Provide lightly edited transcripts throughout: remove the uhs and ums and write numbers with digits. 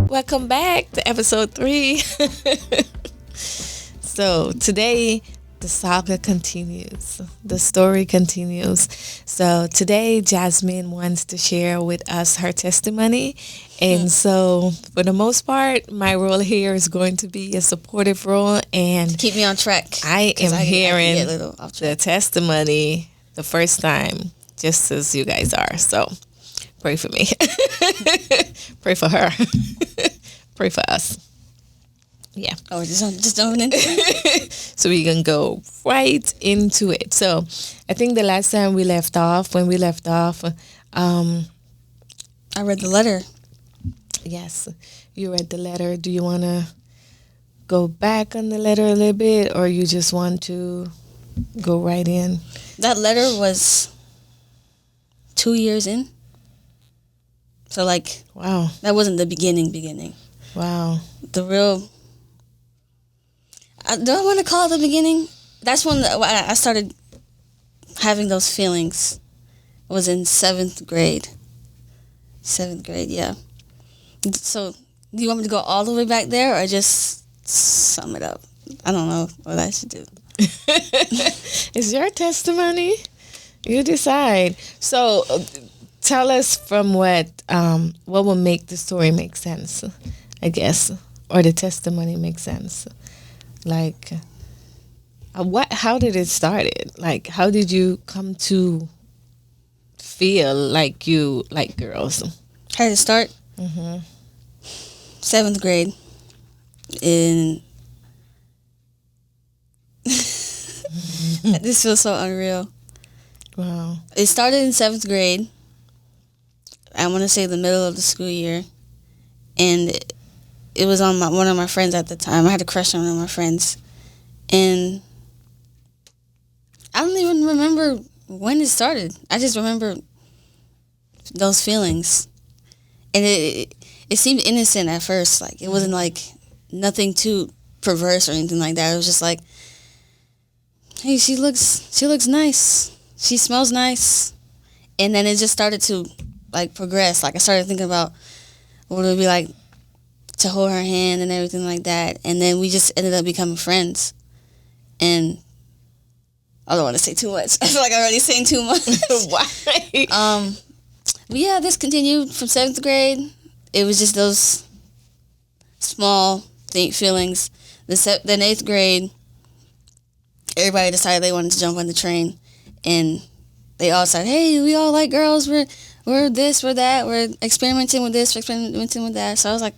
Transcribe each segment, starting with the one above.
Welcome back to episode 3. So today the saga continues. The story continues. So today Jasmine wants to share with us her testimony. And so for the most part, my role here is going to be a supportive role, and keep me on track. I am hearing get a little off the track. testimony the first time, just as you guys are. So pray for me. Pray for her. Pray for us. Yeah. Oh, just jumping in. So we can go right into it. So I think the last time when we left off, I read the letter. yes, you read the letter. Do you want to go back on the letter a little bit, or you just want to go right in? That letter was 2 years in. So, Wow. that wasn't the beginning. Wow. The real... do I want to call it the beginning? That's when I started having those feelings. It was in 7th grade. 7th grade, yeah. So, do you want me to go all the way back there, or just sum it up? I don't know what I should do. It's your testimony. You decide. So tell us from what will make the story make sense, I guess, or the testimony make sense. Like, how did it start? Like, how did you come to feel like you like girls? How did it start? 7th grade. In this feels so unreal. Wow. It started in 7th grade. I want to say the middle of the school year. And it was on one of my friends at the time. I had a crush on one of my friends. And I don't even remember when it started. I just remember those feelings. And it seemed innocent at first. Like, it wasn't like nothing too perverse or anything like that. It was just like, hey, she looks nice. She smells nice. And then it just started to, progress. Like, I started thinking about what it would be like to hold her hand and everything like that. And then we just ended up becoming friends. And I don't want to say too much. I feel like I'm already saying too much. Why? But yeah, this continued from 7th grade. It was just those small feelings. Then 8th grade, everybody decided they wanted to jump on the train, and they all said, "Hey, we all like girls. We're this, we're that. We're experimenting with this, we're experimenting with that." So I was like,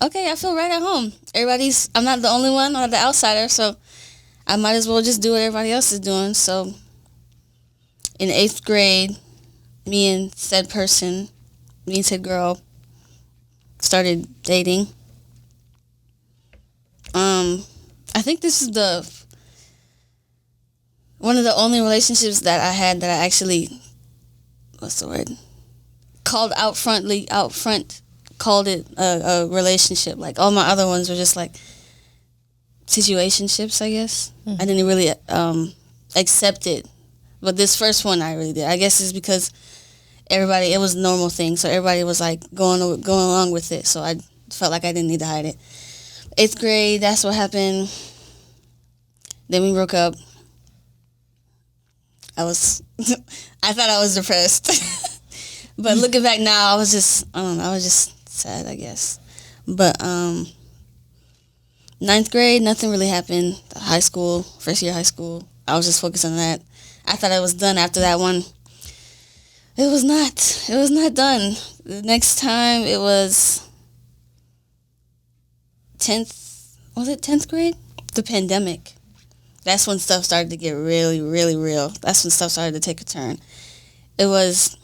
okay, I feel right at home. I'm not the only one, I'm not the outsider, so I might as well just do what everybody else is doing. So in 8th grade, me and said girl started dating. I think this is one of the only relationships that I had that I actually, what's the word? Called out front, called it a relationship. Like, all my other ones were just like situationships, I guess. I didn't really accept it. But this first one I really did. I guess it's because it was a normal thing, so everybody was like going along with it, so I felt like I didn't need to hide it. 8th grade, that's what happened. Then we broke up. I thought I was depressed. But looking back now, I was just sad, I guess. But 9th grade, nothing really happened. High school, first year of high school, I was just focused on that. I thought I was done after that one. It was not. It was not done. The next time it was 10th. Was it 10th grade? The pandemic. That's when stuff started to get really, really real. That's when stuff started to take a turn. It was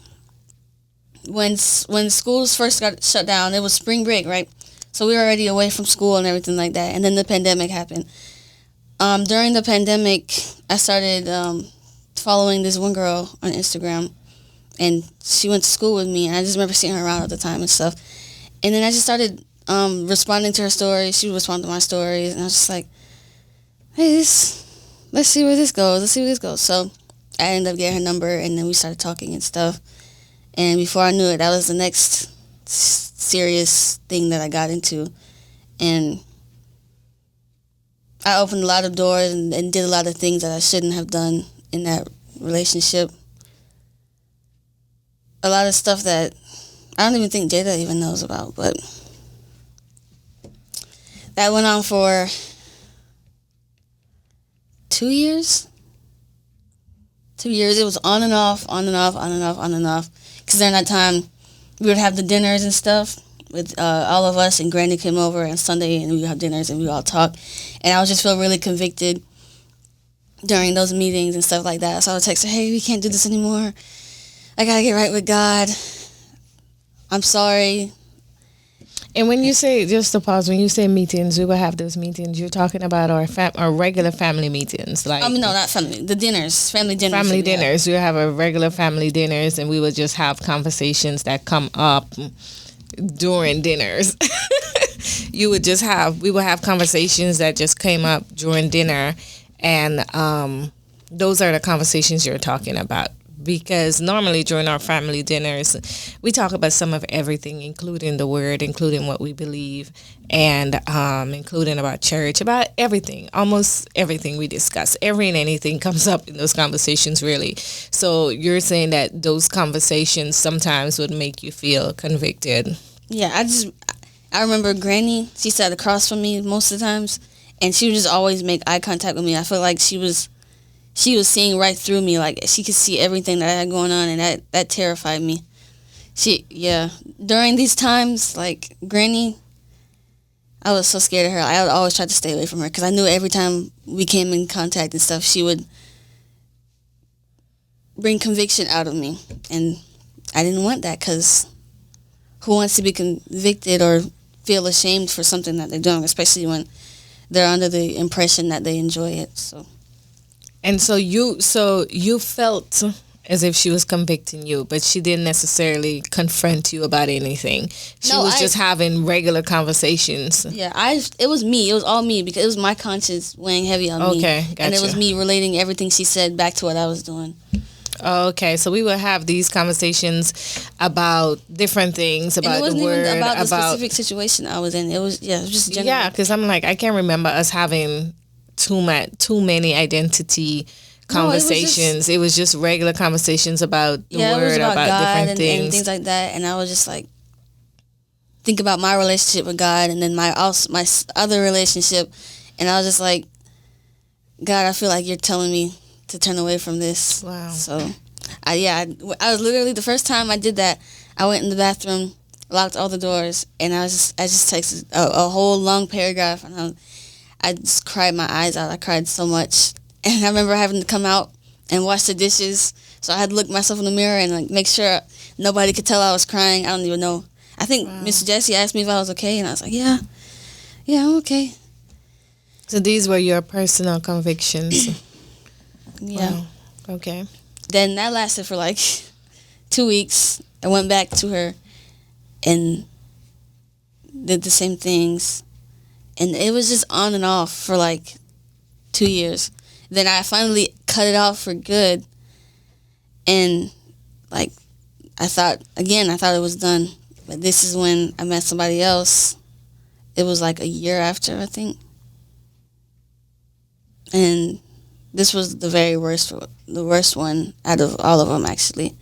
when schools first got shut down. It was spring break, right? So we were already away from school and everything like that. And then the pandemic happened. During the pandemic, I started following this one girl on Instagram. And she went to school with me, and I just remember seeing her around all the time and stuff. And then I just started responding to her stories. She would respond to my stories, and I was just like, hey, let's see where this goes. So I ended up getting her number, and then we started talking and stuff. And before I knew it, that was the next serious thing that I got into. And I opened a lot of doors and did a lot of things that I shouldn't have done in that relationship. A lot of stuff that I don't even think Jada even knows about, but that went on for 2 years. 2 years. It was on and off, on and off, on and off, on and off. Because during that time, we would have the dinners and stuff with all of us, and Granny came over on Sunday, and we would have dinners, and we would all talk. And I would just feel really convicted during those meetings and stuff like that. So I would text her, hey, we can't do this anymore. I got to get right with God. I'm sorry. And when you say, just to pause, when you say meetings, we will have those meetings. You're talking about our regular family meetings, like no, not family. The dinners, family dinners. Family dinners. We have a regular family dinners, and we would just have conversations that come up during dinners. We would have conversations that just came up during dinner, and those are the conversations you're talking about. Because normally during our family dinners, we talk about some of everything, including the word, including what we believe, and including about church, about everything, almost everything we discuss. Every and anything comes up in those conversations, really. So you're saying that those conversations sometimes would make you feel convicted. Yeah, I remember Granny, she sat across from me most of the times, and she would just always make eye contact with me. I felt like she was seeing right through me, like she could see everything that I had going on, and that terrified me. During these times, like Granny, I was so scared of her. I would always try to stay away from her because I knew every time we came in contact and stuff, she would bring conviction out of me, and I didn't want that because who wants to be convicted or feel ashamed for something that they're doing, especially when they're under the impression that they enjoy it. And so you felt as if she was convicting you, but she didn't necessarily confront you about anything. She was just having regular conversations. Yeah, it was me. It was all me because it was my conscience weighing heavy on me. Okay, gotcha. And it was me relating everything she said back to what I was doing. Okay, so we would have these conversations about different things, about the word, even about the specific situation I was in. It was just general. Yeah, because I'm like, I can't remember us having too many identity conversations. It was just regular conversations about the word, about God different things. And things like that. And I would just like think about my relationship with God, and then my other relationship, and I was just like, God, I feel like you're telling me to turn away from this. Wow. So, I was literally, the first time I did that, I went in the bathroom, locked all the doors, and I just texted a whole long paragraph, and I just cried my eyes out. I cried so much. And I remember having to come out and wash the dishes. So I had to look myself in the mirror and like make sure nobody could tell I was crying. I don't even know. I think Miss Jessie asked me if I was okay, and I was like, yeah, I'm okay. So these were your personal convictions. Yeah. Wow. Okay. Then that lasted for like 2 weeks. I went back to her and did the same things. And it was just on and off for like 2 years. Then I finally cut it off for good. And like, I thought it was done. But this is when I met somebody else. It was like a year after, I think. And this was the very worst one out of all of them, actually.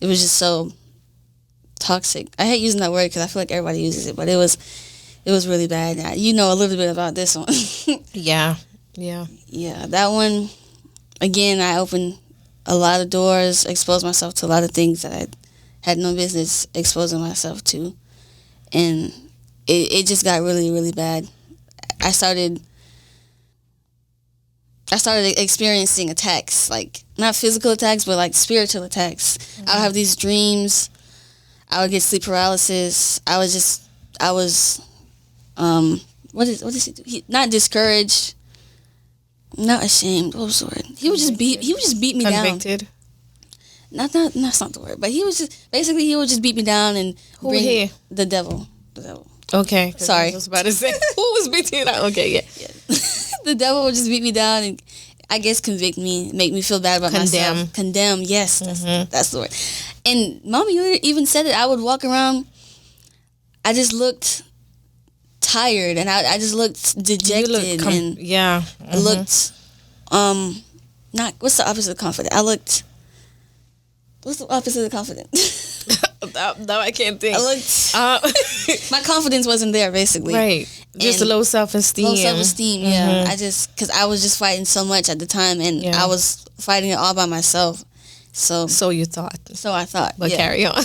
It was just so toxic. I hate using that word because I feel like everybody uses it, but it was really bad. You know a little bit about this one. Yeah. Yeah, that one, again, I opened a lot of doors, exposed myself to a lot of things that I had no business exposing myself to. And it just got really, really bad. I started experiencing attacks, like not physical attacks, but like spiritual attacks. Mm-hmm. I would have these dreams. I would get sleep paralysis. I was what is he? Not discouraged, not ashamed. What was the word? He would just beat me down. Convicted. Not that's not the word. But he would just beat me down and bring the devil. Okay. Sorry. I was about to say who was beating you down. Okay, yeah. The devil would just beat me down and I guess convict me, make me feel bad about myself. Condemn. Yes, that's the word. And Mommy even said it. I would walk around. I just looked tired, and I just looked dejected, and yeah. I looked not, what's the opposite of confident? What's the opposite of confident? Now I can't think. I looked my confidence wasn't there, basically. Right. Just a low self-esteem. Low self-esteem, yeah. Because I was just fighting so much at the time, and I was fighting it all by myself. So you thought. So I thought. But carry on.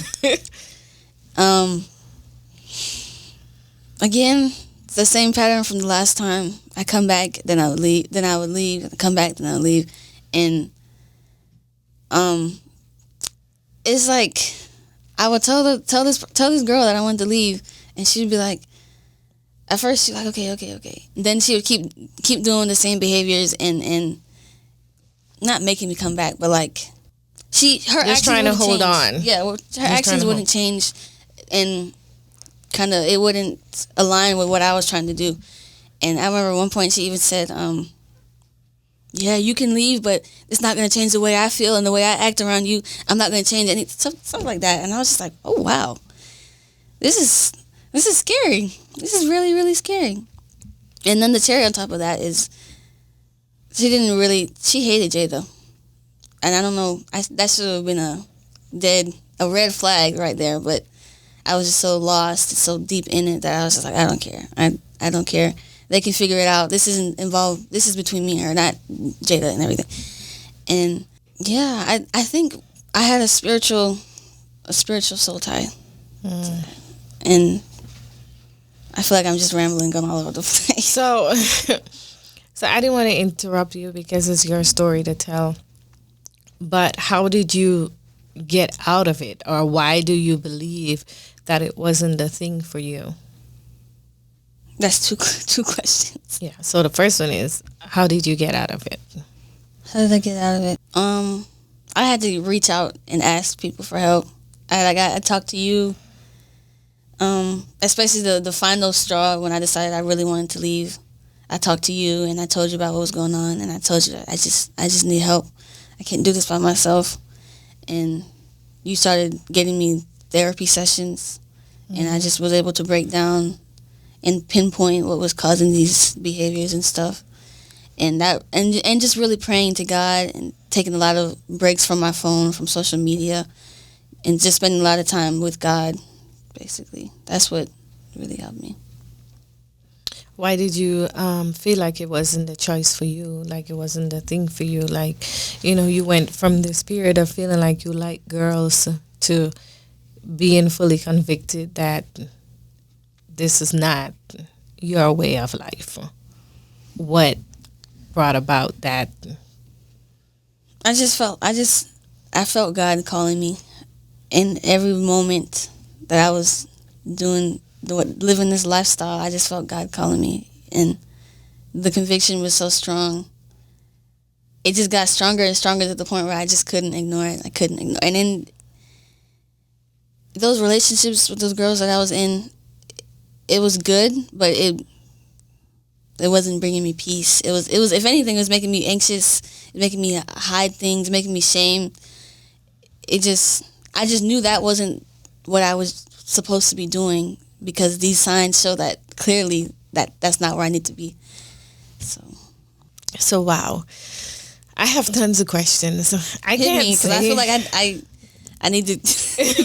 Again, it's the same pattern from the last time. I come back, then I would leave, then I would leave, come back, then I would leave. And it's like I would tell this girl that I wanted to leave, and she'd be like, at first she's like, okay. Then she would keep doing the same behaviors and not making me come back, but like her actions trying to hold change. on. Yeah, well, her actions wouldn't change, and kind of it wouldn't align with what I was trying to do. And I remember at one point she even said, yeah, you can leave, but it's not going to change the way I feel and the way I act around you. I'm not going to change something like that. And I was just like, oh wow, this is scary. This is really, really scary. And then the cherry on top of that is she hated Jada. And I don't know, that should have been a red flag right there, but I was just so lost, so deep in it that I was just like, I don't care. I don't care. They can figure it out. This isn't involved. This is between me and her, not Jada and everything. And yeah, I think I had a spiritual soul tie. And I feel like I'm just rambling, going all over the place. So I didn't want to interrupt you because it's your story to tell. But how did you get out of it? Or why do you believe that it wasn't a thing for you? That's two questions. Yeah. So the first one is, how did you get out of it? How did I get out of it? I had to reach out and ask people for help. I talked to you, especially the final straw when I decided I really wanted to leave. I talked to you and I told you about what was going on, and I told you that I just need help. I can't do this by myself. And you started getting me therapy sessions, and I just was able to break down and pinpoint what was causing these behaviors and stuff. And just really praying to God and taking a lot of breaks from my phone, from social media, and just spending a lot of time with God, basically. That's what really helped me. Why did you feel like it wasn't a choice for you, like it wasn't a thing for you? Like, you went from this period of feeling like you like girls to being fully convicted that this is not your way of life. What brought about that? I felt God calling me in every moment that I was living this lifestyle. I just felt God calling me, and the conviction was so strong. It just got stronger and stronger to the point where I just couldn't ignore it. And then those relationships with those girls that I was in, it was good, but it wasn't bringing me peace. It was if anything, it was making me anxious. It was making me hide things, making me shame. I just knew that wasn't what I was supposed to be doing, because these signs show that clearly that's not where I need to be. So wow, I have tons of questions. I hit can't me, because I feel like I need to.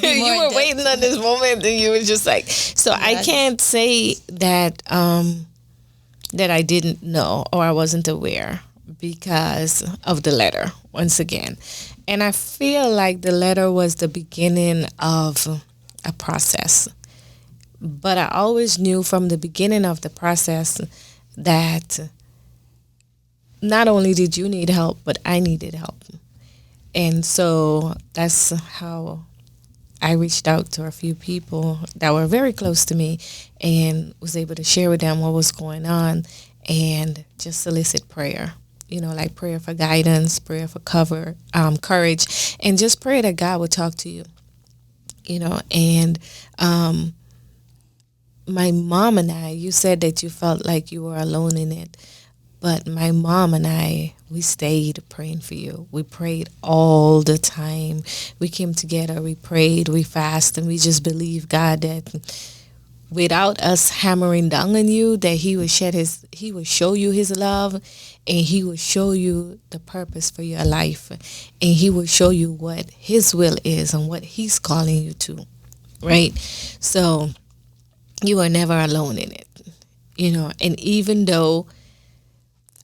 You were waiting on this moment, and you were just like, so yeah, I can't say that that I didn't know or I wasn't aware because of the letter once again, and I feel like the letter was the beginning of a process. But I always knew from the beginning of the process that not only did you need help, but I needed help. And so that's how I reached out to a few people that were very close to me and was able to share with them what was going on and just solicit prayer. Like prayer for guidance, prayer for courage, and just pray that God would talk to you. And my mom and I, you said that you felt like you were alone in it, but my mom and I, we stayed praying for you. We prayed all the time. We came together, we prayed, we fasted, and we just believed God that without us hammering down on you, that he will show you his love, and he will show you the purpose for your life, and he will show you what his will is and what he's calling you to, right? So you are never alone in it, and even though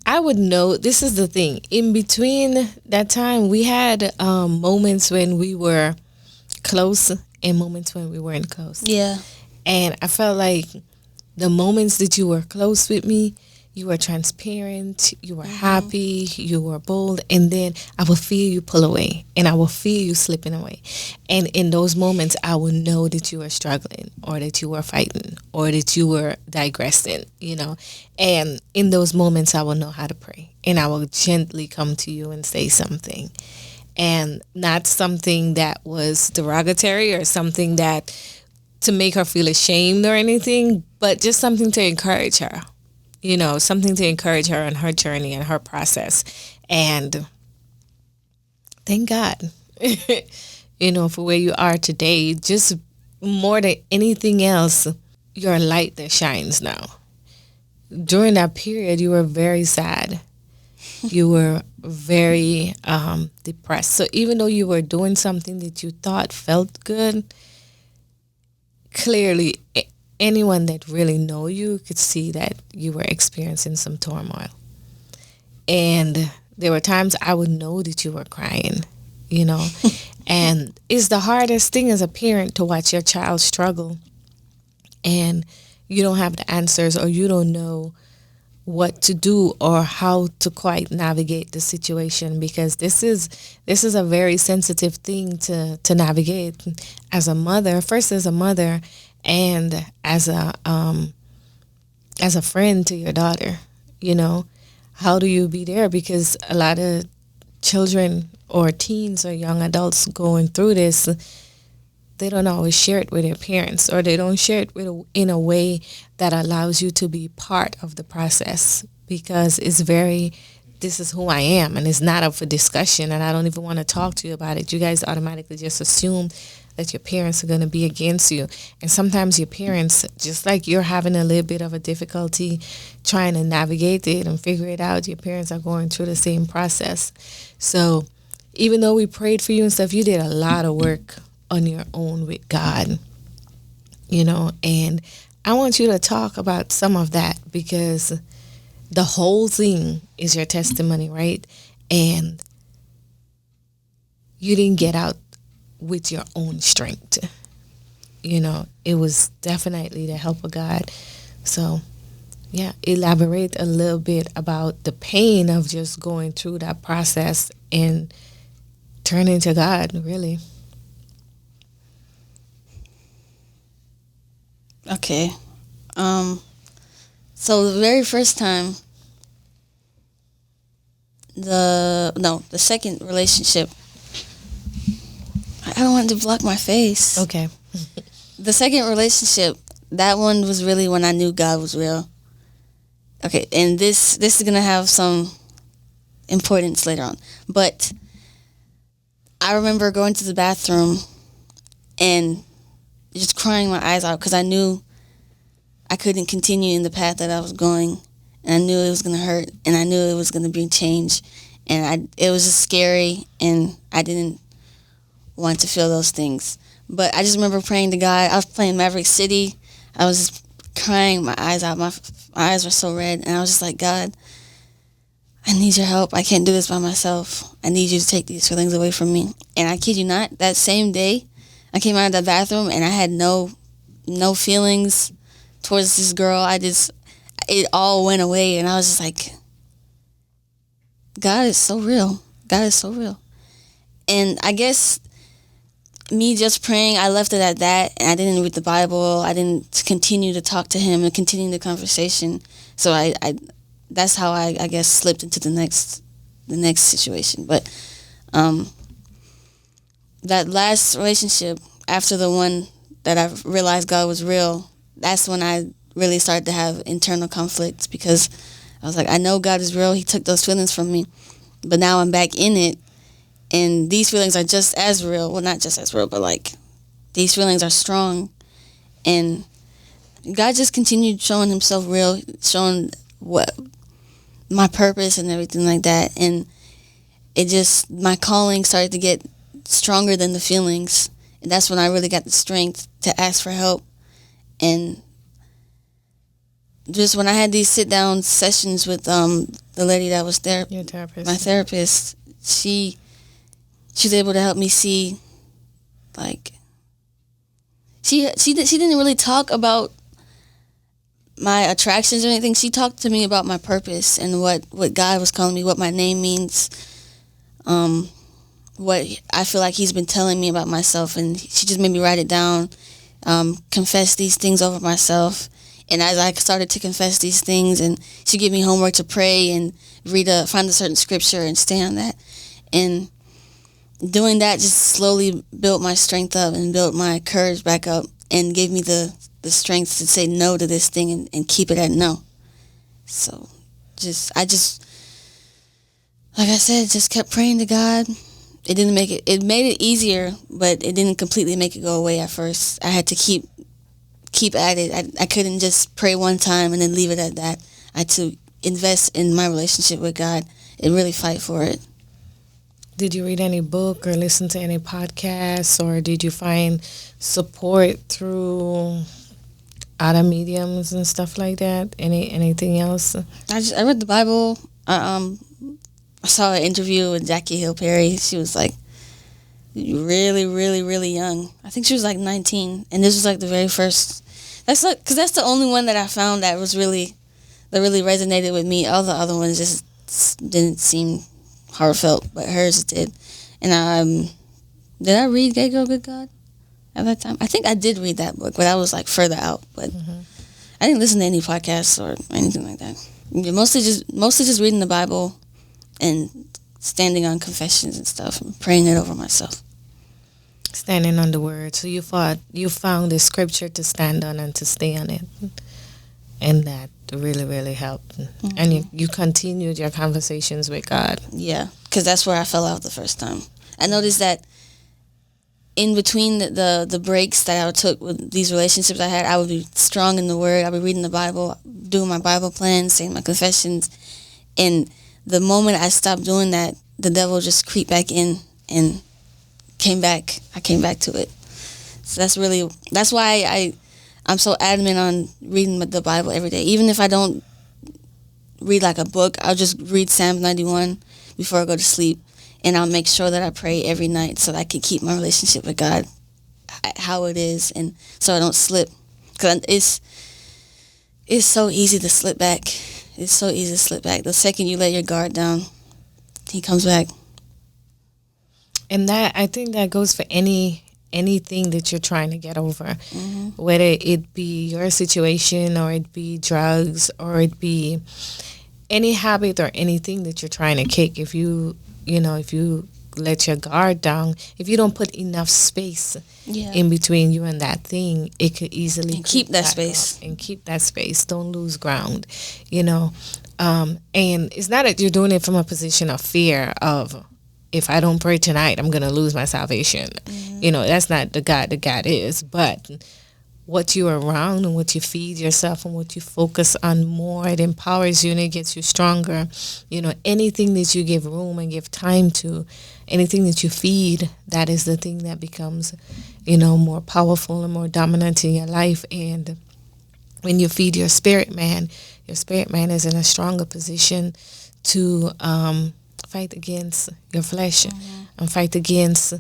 I would know, this is the thing, in between that time we had moments when we were close and moments when we weren't close. Yeah. And I felt like the moments that you were close with me, you were transparent, you were happy, you were bold, and then I would feel you pull away, and I would feel you slipping away. And in those moments, I would know that you were struggling, or that you were fighting, or that you were digressing, And in those moments, I will know how to pray, and I will gently come to you and say something. And not something that was derogatory or something that to make her feel ashamed or anything, but just something to encourage her, something to encourage her on her journey and her process. And thank God, for where you are today. Just more than anything else, you're a light that shines now. During that period, you were very sad. You were very depressed. So even though you were doing something that you thought felt good, clearly anyone that really know you could see that you were experiencing some turmoil. And there were times I would know that you were crying, and it's the hardest thing as a parent to watch your child struggle, and you don't have the answers, or you don't know what to do or how to quite navigate the situation, because this is a very sensitive thing to navigate as a mother, first as a mother and as a friend to your daughter. How do you be there? Because a lot of children or teens or young adults going through this, they don't always share it with their parents, or they don't share it in a way that allows you to be part of the process, because this is who I am, and it's not up for discussion, and I don't even want to talk to you about it. You guys automatically just assume that your parents are going to be against you. And sometimes your parents, just like you're having a little bit of a difficulty trying to navigate it and figure it out, your parents are going through the same process. So even though we prayed for you and stuff, you did a lot of work on your own with God, and I want you to talk about some of that, because the whole thing is your testimony, right? And you didn't get out with your own strength. It was definitely the help of God. So, yeah, elaborate a little bit about the pain of just going through that process and turning to God, really. Okay. So the very first time, the second relationship, I don't want to block my face. Okay. The second relationship, that one was really when I knew God was real. Okay, and this is going to have some importance later on. But I remember going to the bathroom and just crying my eyes out, because I knew I couldn't continue in the path that I was going, and I knew it was going to hurt, and I knew it was going to bring change, and it was just scary, and I didn't want to feel those things. But I just remember praying to God. I was playing Maverick City. I was just crying my eyes out. My eyes were so red, and I was just like, God, I need your help. I can't do this by myself. I need you to take these feelings away from me. And I kid you not, that same day, I came out of the bathroom and I had no feelings towards this girl. It all went away, and I was just like, God is so real. God is so real. And I guess me just praying, I left it at that, and I didn't read the Bible. I didn't continue to talk to him and continue the conversation. So I that's how I guess slipped into the next situation. But that last relationship, after the one that I realized God was real, that's when I really started to have internal conflicts, because I was like, I know God is real. He took those feelings from me, but now I'm back in it, and these feelings are just as real. Well, not just as real, but like these feelings are strong, and God just continued showing himself real, showing what my purpose and everything like that. And it just, my calling started to get stronger than the feelings. And that's when I really got the strength to ask for help. And just when I had these sit down sessions with the lady that was there, your therapist, my therapist, she was able to help me see, like, she didn't really talk about my attractions or anything. She talked to me about my purpose and what God was calling me, what my name means, what I feel like he's been telling me about myself. And she just made me write it down, confess these things over myself. And as I started to confess these things, and she gave me homework to pray and find a certain scripture and stay on that. And doing that just slowly built my strength up and built my courage back up and gave me the strength to say no to this thing and keep it at no. So like I said, just kept praying to God. It made it easier, but it didn't completely make it go away at first. I had to keep at it. I couldn't just pray one time and then leave it at that. I had to invest in my relationship with God and really fight for it. Did you read any book or listen to any podcasts, or did you find support through other mediums and stuff like that? Anything else? I read the Bible. I saw an interview with Jackie Hill Perry. She was like really, really, really young. I think she was like 19, and this was like the very first. Because that's the only one that I found that really resonated with me. All the other ones just didn't seem heartfelt, but hers did. And did I read Gay Girl, Good God at that time? I think I did read that book, but I was like further out. But I didn't listen to any podcasts or anything like that. Yeah, mostly just reading the Bible and standing on confessions and stuff and praying it over myself. Standing on the word. So you found the scripture to stand on and to stay on it, and that really, really helped. And you continued your conversations with God. Yeah, because that's where I fell out the first time. I noticed that in between the breaks that I took with these relationships I had, I would be strong in the Word. I would be reading the Bible, doing my Bible plans, saying my confessions. And the moment I stopped doing that, the devil just creeped back in and came back. I came back to it. So that's why I'm so adamant on reading the Bible every day. Even if I don't read like a book, I'll just read Psalm 91 before I go to sleep. And I'll make sure that I pray every night so that I can keep my relationship with God how it is, and so I don't slip. Because it's so easy to slip back. It's so easy to slip back. The second you let your guard down, he comes back. And I think that goes for anything that you're trying to get over, whether it be your situation or it be drugs or it be any habit or anything that you're trying to kick. If you let your guard down, if you don't put enough space in between you and that thing, it could easily keep that space. And keep that space. Don't lose ground, and it's not that you're doing it from a position of fear of, if I don't pray tonight, I'm going to lose my salvation. That's not the God that God is. But what you're around and what you feed yourself and what you focus on more, it empowers you and it gets you stronger. Anything that you give room and give time to, anything that you feed, that is the thing that becomes, more powerful and more dominant in your life. And when you feed your spirit man is in a stronger position to fight against your flesh and fight against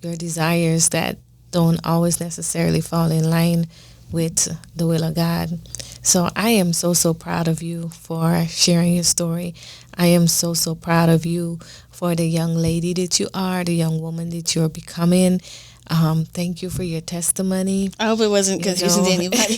your desires that don't always necessarily fall in line with the will of God. So I am so, so proud of you for sharing your story. I am so, so proud of you for the young lady that you are, the young woman that you're becoming. Thank you for your testimony. I hope it wasn't confusing to anybody.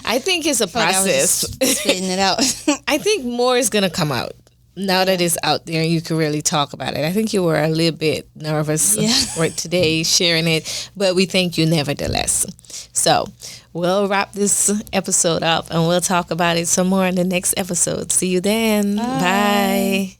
I think it's a process. Like I was spitting it out. I think more is going to come out. Now that it's out there and you can really talk about it. I think you were a little bit nervous right today sharing it, but we thank you nevertheless. So we'll wrap this episode up and we'll talk about it some more in the next episode. See you then. Bye.